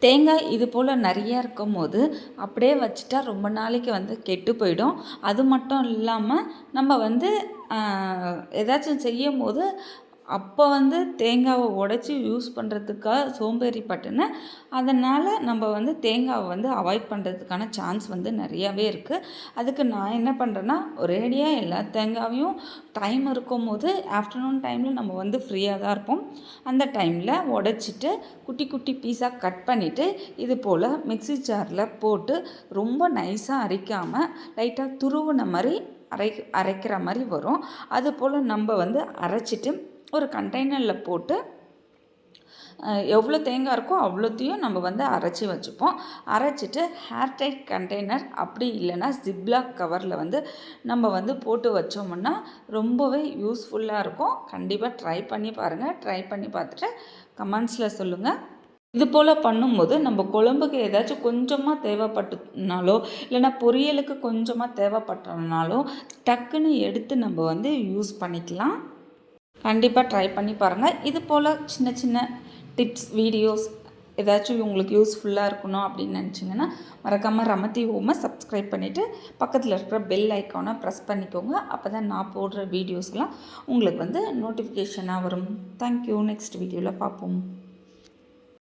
தேங்காய் இது போல் நிறையா இருக்கும்போது அப்படியே வச்சுட்டா ரொம்ப நாளைக்கு கெட்டு போயிடும். அது மட்டும் இல்லாமல் நம்ம ஏதாச்சும் செய்யும்போது அப்போ தேங்காவை உடைச்சி யூஸ் பண்ணுறதுக்காக சோம்பேறிப்பட்டுனேன். அதனால் நம்ம தேங்காவை அவாய்ட் பண்ணுறதுக்கான சான்ஸ் நிறையாவே இருக்குது. அதுக்கு நான் என்ன பண்ணுறேன்னா, ஒரேடியாக எல்லா தேங்காவையும் டைம் இருக்கும்போது ஆஃப்டர்நூன் டைமில் நம்ம ஃப்ரீயாக தான் இருப்போம். அந்த டைமில் உடைச்சிட்டு குட்டி குட்டி பீஸாக கட் பண்ணிவிட்டு இது போல் மிக்ஸி ஜாரில் போட்டு ரொம்ப நைஸாக அரைக்காமல் லைட்டாக துருவின மாதிரி அரைக்கிற மாதிரி வரும். அது போல் நம்ம அரைச்சிட்டு ஒரு கண்டெய்னரில் போட்டு எவ்வளோ தேங்காய் இருக்கோ அவ்வளோத்தையும் நம்ம அரைச்சி வச்சுப்போம். அரைச்சிட்டு ஏர்டைட் கண்டெய்னர் அப்படி இல்லைன்னா ஜிப்லாக் கவரில் நம்ம போட்டு வச்சோம்னா ரொம்பவே யூஸ்ஃபுல்லாக இருக்கும். கண்டிப்பாக ட்ரை பண்ணி பாருங்கள். ட்ரை பண்ணி பார்த்துட்டு கமெண்ட்ஸில் சொல்லுங்கள். இது போல் பண்ணும்போது நம்ம குழம்புக்கு ஏதாச்சும் கொஞ்சமாக தேவைப்பட்டுனாலோ இல்லைன்னா பொரியலுக்கு கொஞ்சமாக தேவைப்பட்டனாலோ டக்குன்னு எடுத்து நம்ம யூஸ் பண்ணிக்கலாம். கண்டிப்பாக ட்ரை பண்ணி பாருங்கள். இது போல் சின்ன சின்ன டிப்ஸ் வீடியோஸ் ஏதாச்சும் உங்களுக்கு யூஸ்ஃபுல்லாக இருக்கணும் அப்படின்னு நினச்சிங்கன்னா மறக்காமல் ரமதி ஹோமை சப்ஸ்கிரைப் பண்ணிவிட்டு பக்கத்தில் இருக்கிற பெல் ஐக்கானை ப்ரெஸ் பண்ணிக்கோங்க. அப்போ தான் நான் போடுற வீடியோஸ்லாம் உங்களுக்கு நோட்டிஃபிகேஷனாக வரும். தேங்க்யூ. நெக்ஸ்ட் வீடியோவில் பார்ப்போம்.